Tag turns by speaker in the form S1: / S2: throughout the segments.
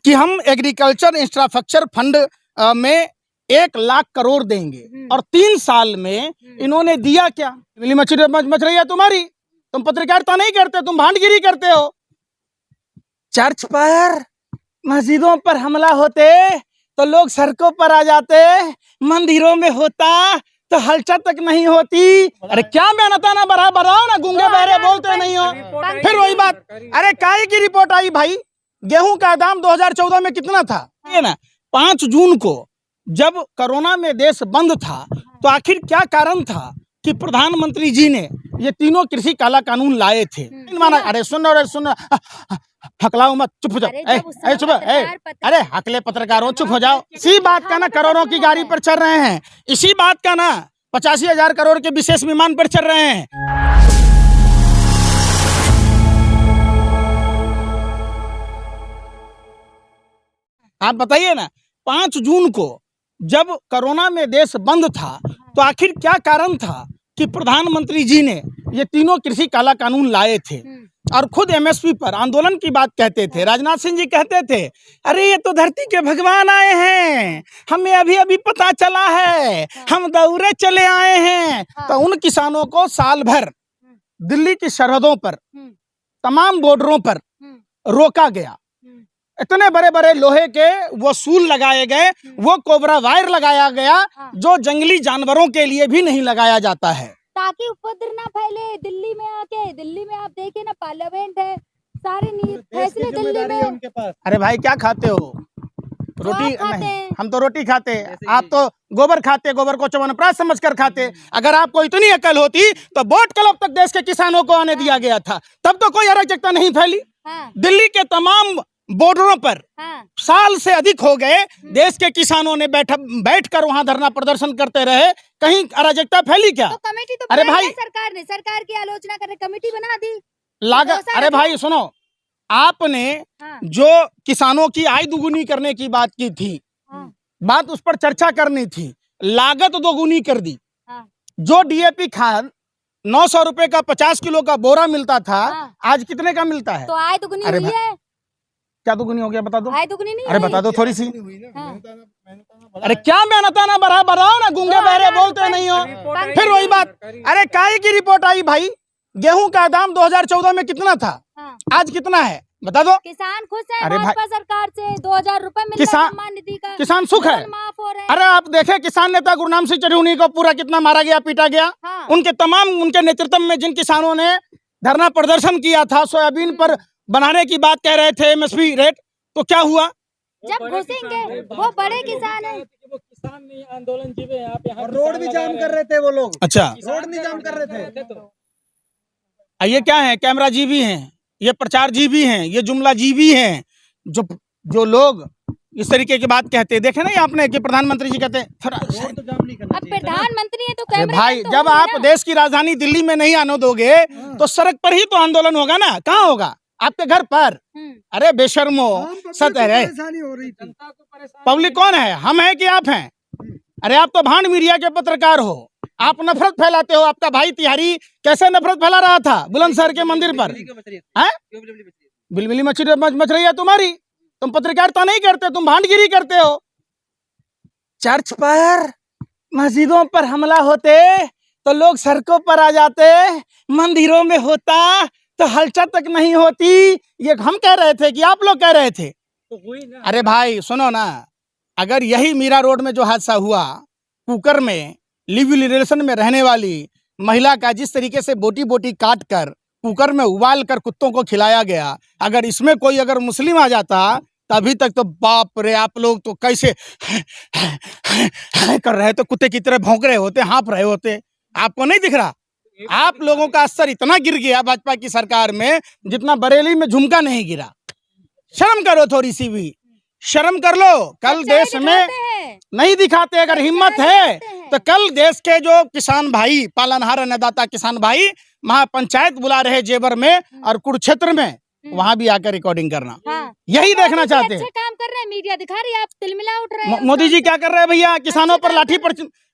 S1: कि हम agriculture infrastructure fund में 1 लाख करोड़ देंगे और 3 साल में इन्होंने दिया क्या? मिली मछली मच रही है तुम्हारी। तुम पत्रकारिता नहीं करते, तुम भांडगिरी करते हो। चर्च पर मस्जिदों पर हमला होते तो लोग सड़कों पर आ जाते, मंदिरों में होता तो हलचल तक नहीं होती। अरे क्या मेहनत ना बढ़ाओ ना, गूंगे बहरे बोलते नहीं हो। फिर वही बात, अरे काहे की रिपोर्ट आई भाई? गेहूं का दाम 2014 में कितना था? ये ना 5 जून को जब कोरोना में देश बंद था तो आखिर क्या कारण था कि प्रधानमंत्री जी ने ये तीनों कृषि काला कानून लाए थे? अरे सुन हकलाओ मत, चुप हो जाओ। चुप अरे हकले पत्रकारों चुप हो जाओ। इसी बात का ना करोड़ों की गाड़ी पर चल रहे हैं, इसी बात का ना 85,000 करोड़ के विशेष विमान पर चल रहे हैं। आप बताइए ना, 5 जून को जब कोरोना में देश बंद था तो आखिर क्या कारण था कि प्रधानमंत्री जी ने ये तीनों कृषि काला कानून लाए थे और खुद एमएसपी पर आंदोलन की बात कहते थे। राजनाथ सिंह जी कहते थे अरे ये तो धरती के भगवान आए हैं, हमें अभी अभी पता चला है, हम दौड़े चले आए हैं। तो उन किसानों को साल भर दिल्ली की सरहदों पर, तमाम बॉर्डरों पर रोका गया। इतने बड़े बड़े लोहे के वो सूल लगाए गए, वो कोबरा वायर लगाया गया जो जंगली जानवरों के लिए भी नहीं लगाया जाता है,
S2: ताकि उपद्रव ना फैले। दिल्ली में आके, दिल्ली में आप देखिए ना, पार्लियामेंट है, सारे फैसले दिल्ली में उनके पास।
S1: अरे भाई क्या खाते हो? रोटी नहीं, हम तो रोटी खाते, आप तो गोबर खाते, गोबर को च्यवनप्राश समझकर खाते। अगर आपको इतनी अकल होती तो बोट क्लब तक देश के किसानों को आने दिया गया था, तब तो कोई अराजकता नहीं फैली। दिल्ली के तमाम बॉर्डरों पर साल से अधिक हो गए देश के किसानों ने बैठकर वहां धरना प्रदर्शन करते रहे, कहीं अराजकता फैली क्या?
S2: तो कमेटी तो
S1: अरे भाई
S2: सरकार ने, सरकार की आलोचना करने कमेटी बना दी
S1: लागत। अरे भाई सुनो, आपने जो किसानों की आय दुगुनी करने की बात की थी, बात उस पर चर्चा करनी थी, लागत दोगुनी कर दी। जो डीएपी खाद 900 रुपए का 50 किलो का बोरा मिलता था, आज कितने का मिलता है?
S2: तो आय दुगुनी हुई है।
S1: क्या दुगुनी हो गया बता दो?
S2: आय दुगुनी नहीं?
S1: अरे बता दो थोड़ी सी। अरे क्या मेहनत ना बढ़ाओ ना, गूंगे बहरे बोलते नहीं हो। फिर वही बात, अरे काहे की रिपोर्ट आई भाई? गेहूं का दाम 2014 में कितना था, आज कितना है बता दो?
S2: किसान खुश है भाजपा सरकार से, 2000 रुपए मिल रहा है सम्मान निधि का,
S1: किसान सुख है। अरे आप देखे किसान नेता गुरनाम सिंह चढ़ूनी को पूरा कितना मारा गया, पीटा गया। उनके नेतृत्व में जिन किसानों ने धरना प्रदर्शन किया था, सोयाबीन पर बनाने की बात कह रहे थे एमएसपी रेट, तो क्या हुआ?
S2: जब घुसेंगे वो बड़े किसान है,
S3: वो किसान नहीं आंदोलन जीवे आप यहाँ
S4: रोड भी जाम कर रहे थे वो लोग।
S1: अच्छा,
S4: रोड नहीं जाम कर रहे थे।
S1: ये क्या है? कैमरा जीवी हैं, ये प्रचार जीवी हैं, ये जुमला जीवी हैं। जो लोग इस तरीके की बात कहते हैं, देखे नहीं आपने कि प्रधानमंत्री जी कहते हैं थोड़ा
S4: तो जाम नहीं करना
S2: अब प्रधानमंत्री है तो
S1: कैमरा भाई तो जब आप देश की राजधानी दिल्ली में नहीं आने दोगे तो सड़क पर ही तो आंदोलन होगा ना। कहाँ होगा? आपके घर पर। अरे बेशर्मो, सत है रे। पब्लिक कौन है? हम हैं कि आप हैं? अरे आप तो भांड मीडिया के पत्रकार हो, आप नफरत फैलाते हो। आपका भाई तिहारी कैसे नफरत फैला रहा था बुलंदशहर के मंदिर पर? बिलबिली मछली मच रही है तुम्हारी। तुम पत्रकारिता नहीं करते, तुम भांडगिरी करते हो। चर्च पर मस्जिदों पर हमला होते तो लोग सड़कों पर आ जाते, मंदिरों में होता तो हलचल तक नहीं होती। ये हम कह रहे थे कि आप लोग कह रहे थे? अरे भाई सुनो ना, अगर यही मीरा रोड में जो हादसा हुआ, कुकर में लिव रिलेशन में रहने वाली महिला का जिस तरीके से बोटी बोटी काट कर कुकर में उबाल कर कुत्तों को खिलाया गया, अगर इसमें कोई अगर मुस्लिम आ जाता तभी तक तो बाप रे, आप लोग तो कैसे कर रहे थे, कुत्ते की तरह भौंक रहे होते, हाँफ रहे होते। आपको नहीं दिख रहा? आप लोगों का असर इतना गिर गया भाजपा की सरकार में जितना बरेली में झुमका नहीं गिरा। शर्म करो, थोड़ी सी भी शर्म कर लो। कल देश में नहीं दिखाते, अगर हिम्मत है तो कल देश के जो किसान भाई, पालनहार अन्नदाता किसान भाई महापंचायत बुला रहे जेवर में और कुरुक्षेत्र में, वहां भी आकर रिकॉर्डिंग करना। यही देखना चाहते हैं।
S2: काम कर रहे हैं, मीडिया दिखा रही है, आप तिलमिला उठ रहे हैं।
S1: मोदी जी क्या कर रहे हैं भैया? किसानों पर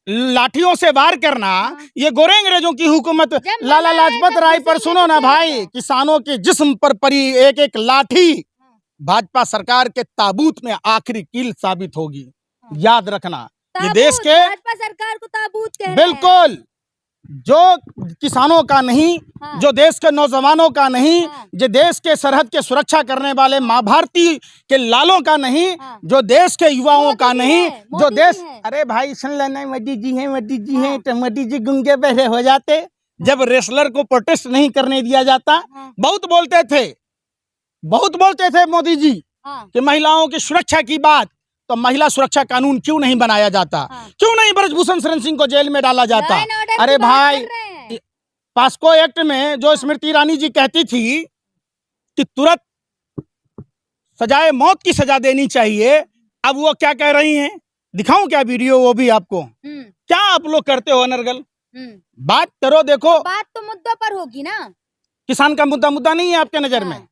S1: लाठियों से वार करना, ये गोरे अंग्रेजों की हुकूमत। लाला लाजपत राय पर सुनो ना भाई, किसानों के जिस्म पर पड़ी एक एक लाठी भाजपा सरकार के ताबूत में आखिरी कील साबित होगी। याद रखना, ये
S2: ताबूत,
S1: देश के
S2: भाजपा सरकार को ताबूत कह रहे हैं।
S1: बिल्कुल, जो किसानों का नहीं,
S2: हाँ।
S1: जो देश के नौजवानों का नहीं,
S2: हाँ।
S1: जो देश के सरहद के सुरक्षा करने वाले माँ भारती के लालों का नहीं,
S2: हाँ।
S1: जो देश के युवाओं
S2: मोदी
S1: का
S2: जी
S1: नहीं,
S2: है,
S1: जो
S2: मोदी
S1: देश,
S2: जी है।
S1: अरे भाई सुन लेना, मोदी जी हैं, मोदी जी हैं,
S2: हाँ।
S1: तो मोदी जी गूंगे बहरे हो जाते जब रेसलर को प्रोटेस्ट नहीं करने दिया जाता।
S2: हाँ।
S1: बहुत बोलते थे मोदी जी
S2: हाँ।
S1: कि महिलाओं की सुरक्षा की बात, तो महिला सुरक्षा कानून क्यों नहीं बनाया जाता?
S2: हाँ।
S1: क्यों नहीं ब्रजभूषण शरण सिंह को जेल में डाला जाता?
S2: लॉ एंड ऑर्डर
S1: अरे
S2: की बात
S1: भाई,
S2: कर रहे हैं।
S1: पास्को एक्ट में जो स्मृति ईरानी जी कहती थी कि तुरंत सजाए मौत की सजा देनी चाहिए, अब वो क्या कह रही हैं? दिखाऊं क्या वीडियो वो भी आपको? क्या आप लोग करते हो अनर्गल? बात करो, देखो
S2: बात तो मुद्दों पर होगी ना।
S1: किसान का मुद्दा नहीं है आपके नजर में?
S2: हाँ।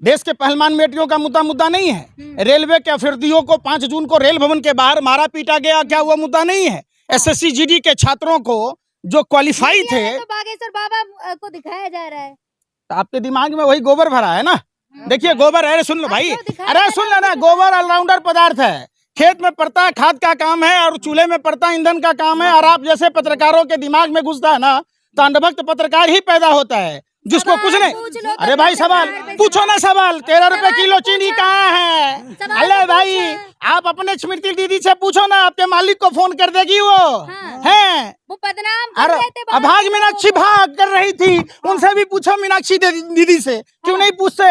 S1: देश के पहलवान बेटियों का मुद्दा नहीं है? रेलवे के अभ्यर्थियों को 5 जून को रेल भवन के बाहर मारा पीटा गया, क्या हुआ? मुद्दा नहीं है? एसएससी जीडी के छात्रों को जो क्वालिफाई थे,
S2: मीडिया में तो बागेश्वर बाबा को दिखाया जा रहा है।
S1: तो आपके दिमाग में वही गोबर भरा है ना? देखिए गोबर, अरे सुन लो भाई,
S2: अब तो दिखाया
S1: अरे
S2: जा
S1: सुन
S2: रहा
S1: लो
S2: है,
S1: ना, गोबर ऑलराउंडर पदार्थ है। खेत में पड़ता है खाद का काम है, और चूल्हे में पड़ता है ईंधन का काम है। और आप जैसे पत्रकारों के दिमाग में घुसता है ना, तो अंधभक्त पत्रकार ही पैदा होता है, जिसको
S2: सवाल
S1: कुछ नहीं।
S2: पूछ लो तो
S1: अरे भाई सवाल
S2: पत्रकार पे
S1: पूछो ना, सवाल 13 रुपए
S2: सवाल
S1: किलो
S2: तो
S1: चीनी
S2: पूछो।
S1: कहाँ है?
S2: सवाल
S1: अरे
S2: तो
S1: भाई,
S2: पूछो।
S1: आप अपने स्मृति दीदी से पूछो ना, आपके मालिक को फोन कर देगी वो।
S2: हाँ।
S1: हैं?
S2: वो बदनाम कर
S1: अरे
S2: रहे थे
S1: अभाग मीनाक्षी भाग कर रही थी, उनसे भी पूछो मीनाक्षी दीदी से, क्यों नहीं पूछते?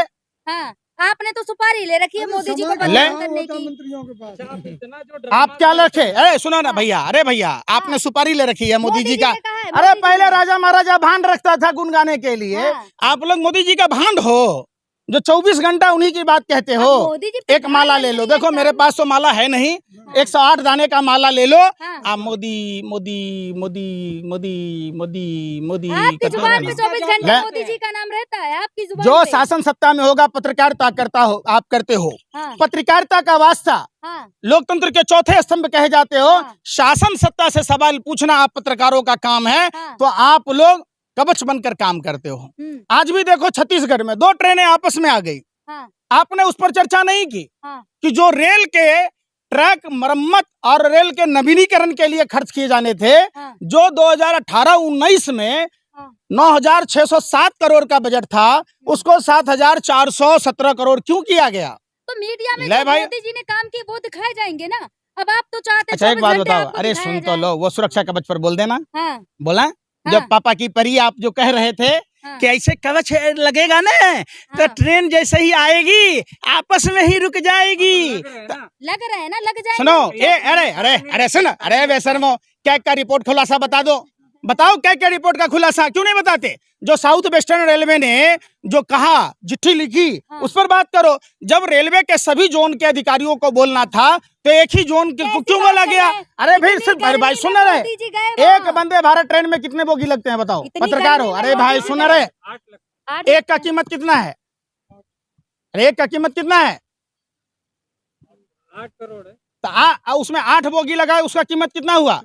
S2: हाँ, आपने तो सुपारी ले रखी है मोदी जी को बदनाम करने की।
S4: मंत्रियों के पास
S3: आप इतना जो ड्रामा
S1: आप क्या
S3: कर रहे
S1: रखे? अरे सुनो ना भैया, अरे भैया, आपने सुपारी ले रखी है मोदी जी का।
S2: ने कहा है,
S1: अरे
S2: मोदी जी
S1: पहले
S2: ने।
S1: राजा महाराजा भांड रखता था गुनगाने के लिए,
S2: हाँ।
S1: आप लोग मोदी जी का भांड हो, जो 24 घंटा उन्हीं की बात कहते हो।
S2: अब मोदी जी
S1: एक माला ले लो,
S2: प्रधानमंत्री
S1: देखो
S2: हैं,
S1: मेरे पास तो माला है नहीं, 108 दाने का माला ले लो।
S2: हाँ।
S1: आप मोदी मोदी मोदी मोदी मोदी मोदी
S2: आपकी
S1: करते
S2: जुबान पे
S1: रहिए।
S2: 24 घंटे
S1: ले-
S2: मोदी जी का नाम रहता है, आपकी जुबान
S1: जो
S2: पे।
S1: शासन सत्ता में होगा पत्रकारिता करता हो, आप करते हो।
S2: हाँ,
S1: पत्रकारिता का वास्ता,
S2: हाँ,
S1: लोकतंत्र के चौथे स्तंभ कहे जाते हो।
S2: हाँ।
S1: शासन सत्ता से सवाल पूछना आप पत्रकारों का काम है,
S2: हाँ।
S1: तो आप लोग कवच बनकर काम करते हो। आज भी देखो छत्तीसगढ़ में 2 ट्रेनें आपस में आ गई,
S2: हाँ,
S1: आपने उस पर चर्चा नहीं की
S2: हाँ।
S1: कि जो रेल के ट्रैक मरम्मत और रेल के नवीनीकरण के लिए खर्च किए जाने थे,
S2: हाँ।
S1: जो 2018-19 में
S2: हाँ।
S1: 9,607 करोड़ का बजट था, उसको 7,417 करोड़ क्यों किया गया?
S2: तो मीडिया में
S1: ले
S2: जो
S1: भाई।
S2: मोदी जी ने काम किए वो दिखाए जाएंगे ना। अब आप तो चाहते
S1: अच्छा एक
S2: 24
S1: बात
S2: घंटे
S1: बताओ,
S2: आपको
S1: अरे
S2: दिखाया
S1: सुन तो
S2: जाए।
S1: लो, वो सुरक्षा कवच पर बोल देना,
S2: हाँ,
S1: बोला जब
S2: हाँ।
S1: पापा की परी आप जो कह रहे थे
S2: हाँ।
S1: कि ऐसे कवच लगेगा ना, तो
S2: हाँ।
S1: ट्रेन जैसे ही आएगी आपस में ही रुक जाएगी।
S2: लग रहा है ना, लग जाएगा।
S1: सुनो, अरे अरे अरे सुन, अरे बेशर्मो, क्या क्या रिपोर्ट खुलासा बता दो, बताओ क्या क्या रिपोर्ट का खुलासा, क्यों नहीं बताते? जो साउथ वेस्टर्न रेलवे ने जो कहा, चिट्ठी लिखी,
S2: हाँ।
S1: उस पर बात करो। जब रेलवे के सभी जोन के अधिकारियों को बोलना था, तो एक ही जोन को
S2: कैसी
S1: क्यों
S2: बात
S1: बोला
S2: कर
S1: गया?
S2: रहे हैं?
S1: अरे फिर
S2: इतनी
S1: सिर्फ, अरे भाई
S2: गर्मी
S1: सुन
S2: में
S1: रहे,
S2: मोदी जी गए
S1: एक
S2: वहाँ।
S1: वंदे भारत ट्रेन में कितने बोगी लगते हैं बताओ?
S2: इतनी
S1: पत्रकार हो,
S2: गर्मी में
S1: अरे भाई
S2: मोदी जी
S1: सुन
S2: गए।
S1: रहे,
S3: 8 लाख
S2: 8
S1: एक का कीमत कितना है? अरे एक का कीमत कितना है?
S3: 8 करोड़ है।
S1: तो उसमें 8 बोगी लगाए, उसका कीमत कितना हुआ?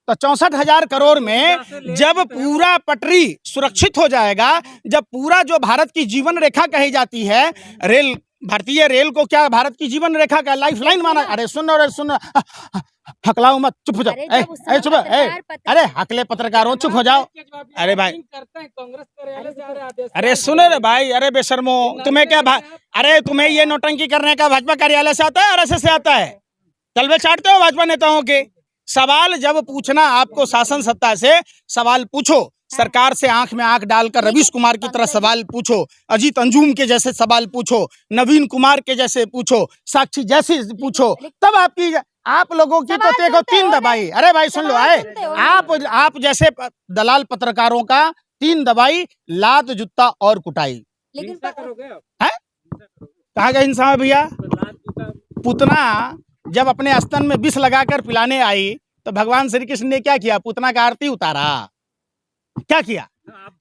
S1: तो 64,000 करोड़ में जब पूरा पटरी सुरक्षित हो जाएगा, जब पूरा जो भारत की जीवन रेखा कही जाती है, रेल, भारतीय रेल को क्या भारत की जीवन रेखा का लाइफलाइन माना? अरे सुन, हकलाओ मत, चुप हो जाओ।
S2: अरे
S1: ए,
S2: जब उस समय
S1: ए, चुप, अरे हकले पत्रकारों चुप हो जाओ। अरे भाई,
S3: करते हैं कांग्रेस कार्यालय से आ रहे आदेश।
S1: अरे सुनो रे भाई, अरे बेशर्मो, तुम्हें क्या अरे तुम्हें ये नौटंकी करने का भाजपा कार्यालय से आता है, आरएसएस से आता है? तलवे चाटते हो भाजपा नेताओं के? सवाल जब पूछना आपको शासन सत्ता से, सवाल पूछो, सरकार से आंख में आंख डालकर रवीश कुमार की तरह सवाल पूछो, अजीत अंजुम के जैसे सवाल पूछो, नवीन कुमार के जैसे पूछो, साक्षी जैसे पूछो, तब आपकी, आप लोगों की तो देखो 3 दबाई। अरे भाई सुन लो, आए आप जैसे दलाल पत्रकारों का 3 दबाई, लात, जूता और कुटाई।
S2: लेकिन
S3: हिंसा करोगे आप?
S1: है कहा गया हिंसा में भैया?
S3: तो लात जूता
S1: पूतना जब अपने स्तन में विष लगाकर पिलाने आई, तो भगवान श्री कृष्ण ने क्या किया? पूतना का आरती उतारा। क्या किया?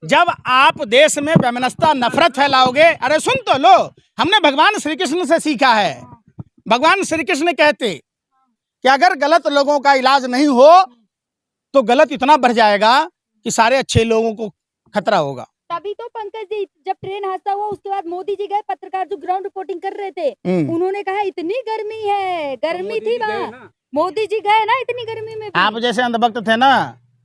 S1: जब आप देश में वैमनस्यता, नफरत फैलाओगे, अरे सुन तो लो, हमने भगवान श्री कृष्ण से सीखा है। भगवान श्री कृष्ण कहते कि अगर गलत लोगों का इलाज नहीं हो, तो गलत इतना बढ़ जाएगा कि सारे अच्छे लोगों को खतरा होगा।
S2: तभी तो पंकज जी जब ट्रेन हादसा हुआ उसके बाद मोदी जी गए, पत्रकार जो ग्राउंड रिपोर्टिंग कर रहे थे उन्होंने कहा इतनी गर्मी है, गर्मी थी वहाँ, मोदी जी गए ना इतनी गर्मी में भी।
S1: आप जैसे अंधभक्त थे ना,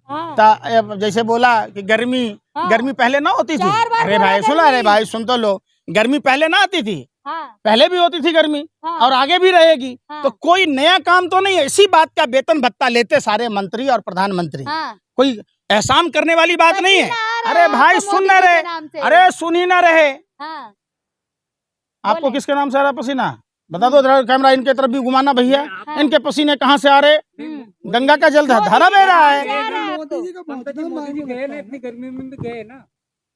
S2: हाँ।
S1: जैसे बोला कि गर्मी
S2: हाँ।
S1: गर्मी पहले ना होती थी।
S2: 4 बार
S1: अरे
S2: बोला
S1: भाई सुनो,
S2: गर्मी।
S1: अरे भाई सुन तो लो, गर्मी पहले ना आती थी,
S2: हाँ।
S1: पहले भी होती थी गर्मी
S2: हाँ।
S1: और आगे भी रहेगी।
S2: हाँ।
S1: तो कोई नया काम तो नहीं है, इसी बात का वेतन भत्ता लेते सारे मंत्री और प्रधानमंत्री।
S2: हाँ।
S1: कोई एहसान करने वाली बात नहीं है।
S2: पसीना आ रहा
S1: अरे
S2: है
S1: भाई
S2: आपको
S1: सुन
S2: मोदी
S1: ना
S2: जी के
S1: रहे,
S2: नाम से।
S1: अरे सुन ही ना रहे।
S2: हाँ।
S1: आपको
S2: बोले।
S1: किसके नाम से आ रहा है पसीना? बता दो जरा, कैमरा इनके तरफ भी घुमाना भैया।
S2: हाँ।
S1: इनके पसीने कहाँ से आ रहे?
S2: हम्म।
S1: गंगा का जल धारा बह रहा है।
S2: जा रहा है आपको।
S3: मोदी जी गए ना, इतनी गर्मी में भी गए ना,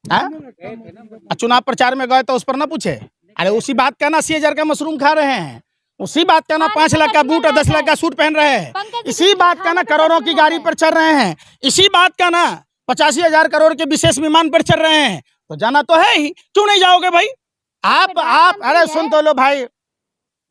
S1: हाँ?
S3: गए थे ना।
S1: चुनाव प्रचार में गए तो उस पर ना पूछे? अरे उसी बात का ना 80,000 का मशरूम खा रहे हैं, उसी बात का ना 5 लाख का बूट और 10 लाख का सूट पहन रहे हैं,
S2: पंकज जी
S1: इसी बात का ना करोड़ों की गाड़ी पर चढ़ रहे हैं, इसी बात का ना 85,000 करोड़ के विशेष विमान पर चढ़ रहे हैं। तो जाना तो है ही, क्यों नहीं जाओगे भाई? आप अरे सुन तो लो भाई,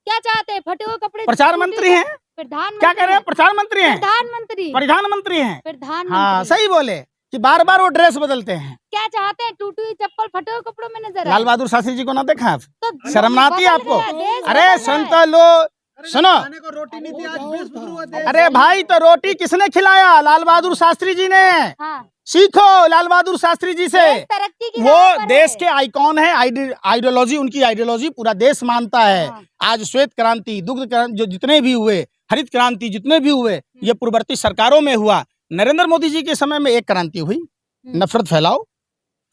S2: क्या चाहते हैं? फटे हुए कपड़े
S1: प्रचार मंत्री हैं,
S2: प्रधानमंत्री
S1: क्या कह रहे हैं? प्रधानमंत्री हैं,
S2: प्रधानमंत्री
S1: प्रधानमंत्री हैं।
S2: प्रधानमंत्री
S1: हाँ सही बोले कि बार बार वो ड्रेस बदलते हैं।
S2: क्या चाहते हैं? टूटी हुई चप्पल फटे हुए कपड़ों में नजर
S1: लाल बहादुर शास्त्री जी को ना देखा आप?
S2: तो
S1: शर्म ना आती है आपको?
S2: बदल रहा है, देश
S1: अरे
S2: बदल
S1: सुन
S2: रहा है।
S1: तो लो, सुनो,
S4: खाने को रोटी नहीं थी, आज 20 शुरू देश
S1: अरे भाई तो रोटी किसने खिलाया? लाल बहादुर शास्त्री जी ने।
S2: हाँ।
S1: सीखो लाल बहादुर शास्त्री जी से।
S2: देश तरक्की की राह
S1: वो
S2: पर
S1: देश
S2: है।
S1: के आइकॉन है, आइडियोलॉजी, उनकी आइडियोलॉजी पूरा देश मानता है।
S2: हाँ।
S1: आज श्वेत क्रांति, दुग्ध क्रांति, जो जितने भी हुए, हरित क्रांति जितने भी हुए, ये पूर्ववर्ती सरकारों में हुआ। नरेंद्र मोदी जी के समय में एक क्रांति हुई, नफरत फैलाओ,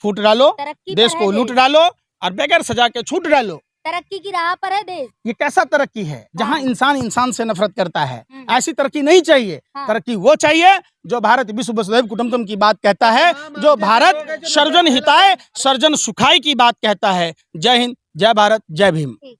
S1: फूट डालो,
S2: तरक्की
S1: देश
S2: पर
S1: को
S2: है
S1: लूट
S2: देश।
S1: डालो और बगैर सजा के छूट डालो।
S2: तरक्की की राह पर है देश।
S1: ये कैसा तरक्की है जहां
S2: हाँ।
S1: इंसान इंसान से नफरत करता है?
S2: हम्म।
S1: ऐसी तरक्की नहीं चाहिए।
S2: हाँ।
S1: तरक्की वो चाहिए जो भारत विश्व वसुधैव कुटुंबकम की बात कहता है, जो भारत सर्वजन हिताय सर्वजन सुखाय की बात कहता है। जय हिंद, जय भारत, जय भीम।
S2: ठीक।